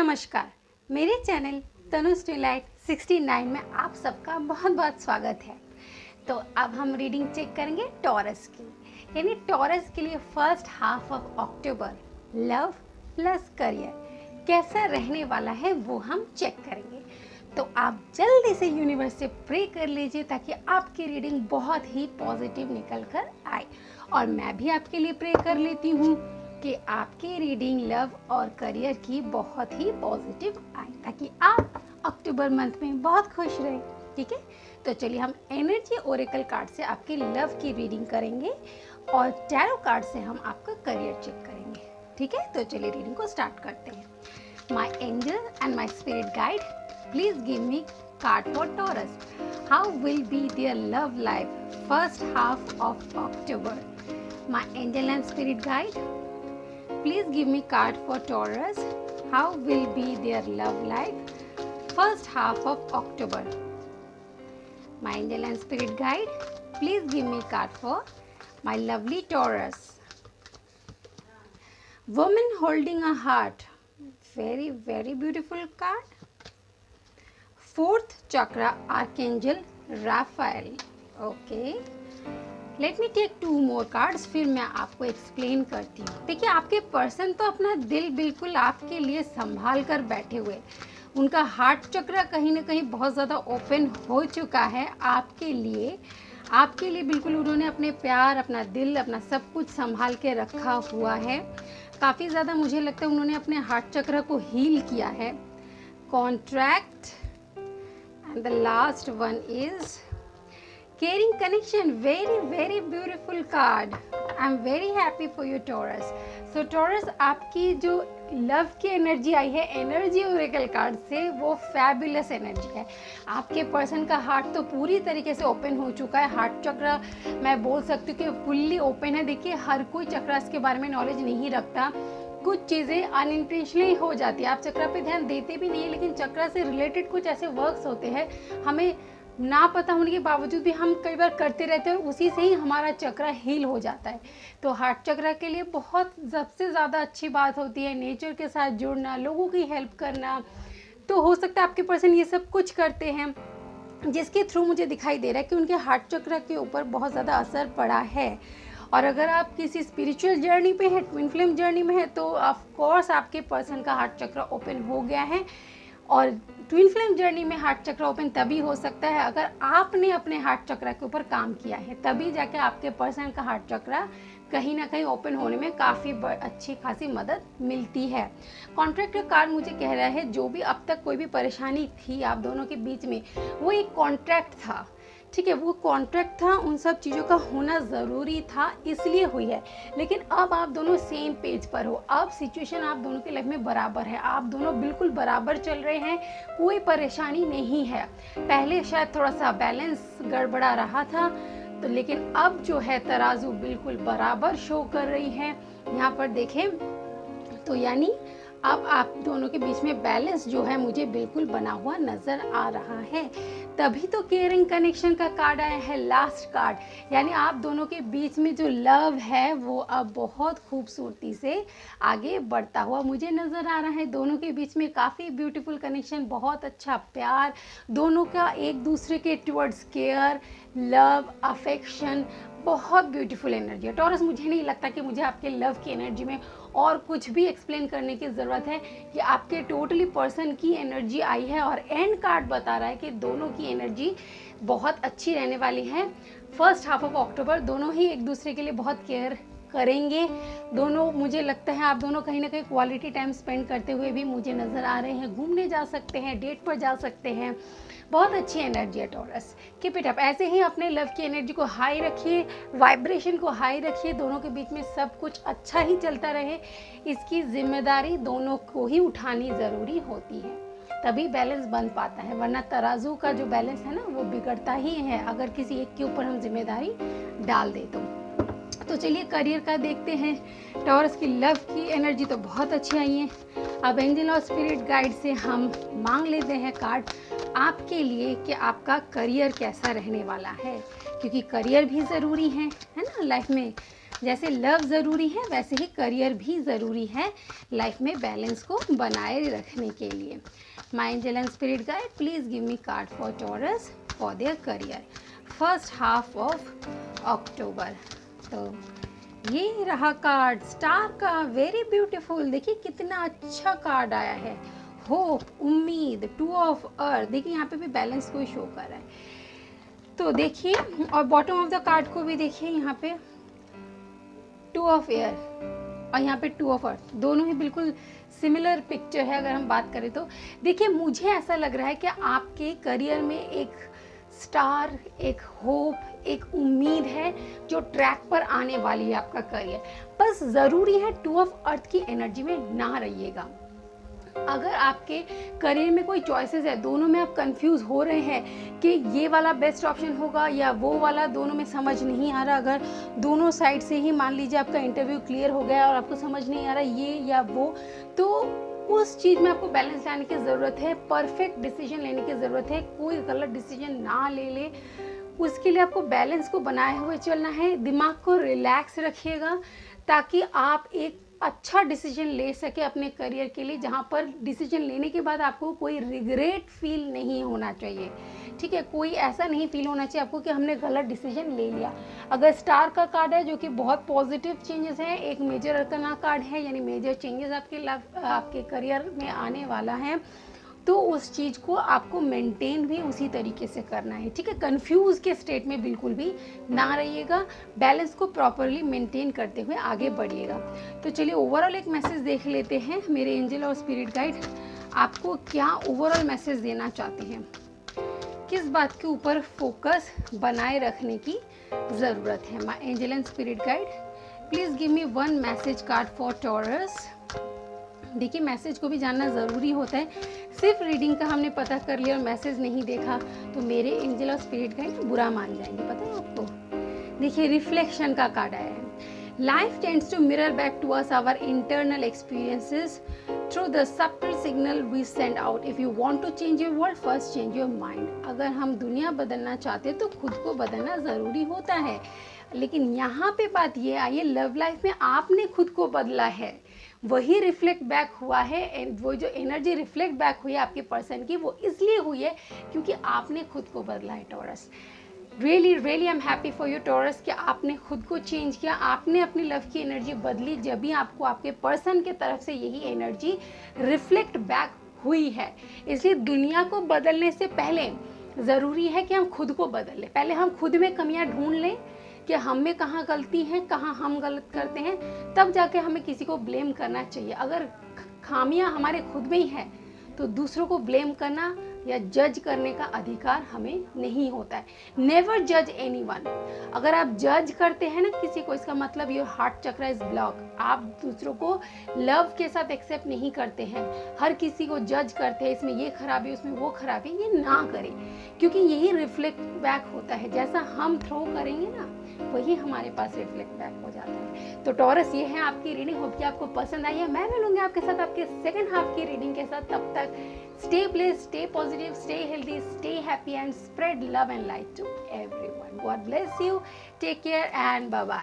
नमस्कार, मेरे channel Tanuj delight 69 में आप सबका बहुत बहुत स्वागत है। तो अब हम रीडिंग चेक करेंगे टॉरस की, यानी टॉरस के लिए first half of October love plus career कैसा रहने वाला है वो हम चेक करेंगे। तो आप जल्दी से यूनिवर्स से प्रे कर लीजिए ताकि आपकी रीडिंग बहुत ही पॉजिटिव निकल कर आए। और मैं भी आपके लिए प्रे कर लेती हूँ कि आपकी रीडिंग लव और करियर की बहुत ही पॉजिटिव आए ताकि आप अक्टूबर मंथ में बहुत खुश रहें। ठीक है, तो चलिए हम एनर्जी ओरेकल कार्ड से आपकी लव की रीडिंग करेंगे और टैरो कार्ड से हम आपका करियर चेक करेंगे। ठीक है, तो चलिए रीडिंग को स्टार्ट करते हैं। My angel and my spirit guide, please give me card for taurus. How will be their love life first half of October. My angel and spirit guide, please give me card for Taurus. How will be their love life first half of October. My angel and spirit guide, please give me card for my lovely Taurus. Woman holding a heart, very beautiful card. Fourth chakra archangel Raphael. Okay, let me take 2 more cards, फिर मैं आपको explain करती हूँ। देखिए, आपके person तो अपना दिल बिल्कुल आपके लिए संभाल कर बैठे हुए, उनका हार्ट चक्र कहीं ना कहीं बहुत ज़्यादा ओपन हो चुका है आपके लिए बिल्कुल उन्होंने अपने प्यार, अपना दिल, अपना सब कुछ संभाल के रखा हुआ है। काफ़ी ज़्यादा मुझे लगता है उन्होंने अपने हार्ट चक्र को हील किया है। Contract and the last one is caring connection, very beautiful card. I'm very happy for you Taurus. So Taurus, आपकी जो लव की एनर्जी आई है एनर्जी ओरेकल कार्ड से, वो फैबुलस एनर्जी है। आपके पर्सन का हार्ट तो पूरी तरीके से ओपन हो चुका है। हार्ट चक्र मैं बोल सकती हूँ कि फुल्ली ओपन है। देखिए, हर कोई चक्रास के बारे में नॉलेज नहीं रखता, कुछ चीज़ें अनइंटेंशनली हो जाती है। आप चक्र पे ध्यान देते भी नहीं है, लेकिन चक्र से रिलेटेड कुछ ऐसे वर्क्स होते हैं हमें ना पता होने के बावजूद भी हम कई बार करते रहते हैं और उसी से ही हमारा चक्र हील हो जाता है। तो हार्ट चक्र के लिए बहुत सबसे ज़्यादा अच्छी बात होती है नेचर के साथ जुड़ना, लोगों की हेल्प करना। तो हो सकता है आपके पर्सन ये सब कुछ करते हैं जिसके थ्रू मुझे दिखाई दे रहा है कि उनके हार्ट चक्र के ऊपर बहुत ज़्यादा असर पड़ा है। और अगर आप किसी स्पिरिचुअल जर्नी पे हैं, ट्विन फ्लेम जर्नी में है, तो ऑफ कोर्स आपके पर्सन का हार्ट चक्र ओपन हो गया है। और ट्विन फ्लेम जर्नी में हार्ट चक्र ओपन तभी हो सकता है अगर आपने अपने हार्ट चक्र के ऊपर काम किया है, तभी जाके आपके पर्सन का हार्ट चक्र कहीं ना कहीं ओपन होने में काफ़ी अच्छी खासी मदद मिलती है। कॉन्ट्रैक्ट का कार्ड मुझे कह रहा है जो भी अब तक कोई भी परेशानी थी आप दोनों के बीच में, वो एक कॉन्ट्रैक्ट था। ठीक है, वो कॉन्ट्रैक्ट था, उन सब चीज़ों का होना ज़रूरी था, इसलिए हुई है। लेकिन अब आप दोनों सेम पेज पर हो, अब सिचुएशन आप दोनों के लाइफ में बराबर है, आप दोनों बिल्कुल बराबर चल रहे हैं, कोई परेशानी नहीं है। पहले शायद थोड़ा सा बैलेंस गड़बड़ा रहा था, तो लेकिन अब जो है तराजू बिल्कुल बराबर शो कर रही है। यहाँ पर देखें तो यानी अब आप दोनों के बीच में बैलेंस जो है मुझे बिल्कुल बना हुआ नज़र आ रहा है। तभी तो केयरिंग कनेक्शन का कार्ड आया है, लास्ट कार्ड, यानी आप दोनों के बीच में जो लव है वो अब बहुत खूबसूरती से आगे बढ़ता हुआ मुझे नज़र आ रहा है। दोनों के बीच में काफ़ी ब्यूटीफुल कनेक्शन, बहुत अच्छा प्यार, दोनों का एक दूसरे के टुवर्ड्स केयर, लव, अफेक्शन, बहुत ब्यूटीफुल एनर्जी है। टॉरस, मुझे नहीं लगता कि मुझे आपके लव की एनर्जी में और कुछ भी एक्सप्लेन करने की ज़रूरत है कि आपके टोटली पर्सन की एनर्जी आई है और एंड कार्ड बता रहा है कि दोनों की एनर्जी बहुत अच्छी रहने वाली है। फर्स्ट हाफ ऑफ अक्टूबर दोनों ही एक दूसरे के लिए बहुत केयर करेंगे। दोनों, मुझे लगता है आप दोनों कहीं ना कहीं क्वालिटी टाइम स्पेंड करते हुए भी मुझे नज़र आ रहे हैं। घूमने जा सकते हैं, डेट पर जा सकते हैं, बहुत अच्छी एनर्जी है टॉरस। कीप इट अप, ऐसे ही अपने लव की एनर्जी को हाई रखिए, वाइब्रेशन को हाई रखिए, दोनों के बीच में सब कुछ अच्छा ही चलता रहे। इसकी जिम्मेदारी दोनों को ही उठानी ज़रूरी होती है, तभी बैलेंस बन पाता है, वरना तराजू का जो बैलेंस है ना वो बिगड़ता ही है अगर किसी एक के ऊपर हम जिम्मेदारी डाल दें तो चलिए करियर का देखते हैं। टॉरस की लव की एनर्जी तो बहुत अच्छी आई है। अब एंजल और स्पिरिट गाइड से हम मांग लेते हैं कार्ड आपके लिए कि आपका करियर कैसा रहने वाला है, क्योंकि करियर भी ज़रूरी है ना लाइफ में। जैसे लव ज़रूरी है वैसे ही करियर भी ज़रूरी है लाइफ में बैलेंस को बनाए रखने के लिए। My angel and spirit guide, please give me card for taurus for their career first half of October. तो ये रहा कार्ड स्टार का, वेरी ब्यूटीफुल। देखिए कितना अच्छा कार्ड आया है, होप, उम्मीद, टू ऑफ अर्थ। देखिए यहाँ पे भी बैलेंस को शो कर रहा है। तो देखिए, और बॉटम ऑफ द कार्ड को भी देखिए, यहाँ पे टू ऑफ एयर और यहाँ पे टू ऑफ अर्थ, दोनों ही बिल्कुल सिमिलर पिक्चर है अगर हम बात करें तो। देखिए मुझे ऐसा लग रहा है कि आपके करियर में एक स्टार, एक होप, एक उम्मीद है जो ट्रैक पर आने वाली है आपका करियर। बस ज़रूरी है टू ऑफ अर्थ की एनर्जी में ना रहिएगा। अगर आपके करियर में कोई चॉइसेस है, दोनों में आप कंफ्यूज हो रहे हैं कि ये वाला बेस्ट ऑप्शन होगा या वो वाला, दोनों में समझ नहीं आ रहा, अगर दोनों साइड से ही मान लीजिए आपका इंटरव्यू क्लियर हो गया और आपको समझ नहीं आ रहा ये या वो, तो उस चीज़ में आपको बैलेंस लाने की ज़रूरत है, परफेक्ट डिसीजन लेने की ज़रूरत है, कोई गलत डिसीजन ना ले। उसके लिए आपको बैलेंस को बनाए हुए चलना है, दिमाग को रिलैक्स रखिएगा ताकि आप एक अच्छा डिसीजन ले सके अपने करियर के लिए, जहाँ पर डिसीजन लेने के बाद आपको कोई रिग्रेट फील नहीं होना चाहिए। ठीक है, कोई ऐसा नहीं फील होना चाहिए आपको कि हमने गलत डिसीजन ले लिया। अगर स्टार का कार्ड है जो कि बहुत पॉजिटिव चेंजेस है, एक मेजर अरकाना कार्ड है यानी मेजर चेंजेस आपके करियर में आने वाला है, तो उस चीज़ को आपको मेंटेन भी उसी तरीके से करना है। ठीक है, कंफ्यूज के स्टेट में बिल्कुल भी ना रहिएगा, बैलेंस को प्रॉपरली मेंटेन करते हुए आगे बढ़िएगा। तो चलिए ओवरऑल एक मैसेज देख लेते हैं, मेरे एंजल और स्पिरिट गाइड आपको क्या ओवरऑल मैसेज देना चाहते हैं, किस बात के ऊपर फोकस बनाए रखने की ज़रूरत है। My angel and spirit guide, please give me one message card for taurus. देखिए मैसेज को भी जानना ज़रूरी होता है, सिर्फ रीडिंग का हमने पता कर लिया और मैसेज नहीं देखा तो मेरे एंजल और स्पिरिट गाइड बुरा मान जाएंगे, पता है आपको। देखिए रिफ्लेक्शन का कार्ड आया है, life tends to mirror back to us our internal experiences through the subtle signal we send out. If you want to change your world first change your mind. अगर हम दुनिया बदलना चाहते हैं तो खुद को बदलना ज़रूरी होता है, लेकिन यहाँ पे बात ये आई है लव लाइफ में आपने खुद को बदला है, वही रिफ्लेक्ट बैक हुआ है। एंड वो जो एनर्जी रिफ्लेक्ट बैक हुई है आपके पर्सन की, वो इसलिए हुई है क्योंकि आपने खुद को बदला है taurus. Really really I am happy for you taurus कि आपने खुद को चेंज किया, आपने अपनी लव की एनर्जी बदली, जब भी आपको आपके पर्सन के तरफ से यही एनर्जी रिफ्लेक्ट बैक हुई है। इसलिए दुनिया को बदलने से पहले ज़रूरी है कि हम खुद को बदल लें। पहले हम खुद में कमियां ढूंढ लें कि हम में कहाँ गलती है, कहाँ हम गलत करते हैं, तब जाके हमें किसी को ब्लेम करना चाहिए। अगर खामियां हमारे खुद में ही हैं तो दूसरों को ब्लेम करना या जज करने का अधिकार हमें नहीं होता है। नेवर जज एनीवन। अगर आप जज करते हैं ना किसी को, इसका मतलब योर हार्ट चक्र इज ब्लॉक। आप दूसरों को लव के साथ एक्सेप्ट नहीं करते हैं, हर किसी को जज करते हैं, इसमें ये खराबी उसमें वो खराबी, ये ना करें क्योंकि यही रिफ्लेक्ट बैक होता है। जैसा हम थ्रो करेंगे ना वही हमारे पास रिफ्लेक्ट बैक हो जाता है। तो टॉरस ये है आपकी रीडिंग, होप कि आपको पसंद आई है। मैं मिलूंगी आपके साथ आपके सेकंड हाफ की रीडिंग के साथ। तब तक stay blessed, stay positive, stay healthy, stay happy and spread love and light to everyone. God bless you, take care and bye bye.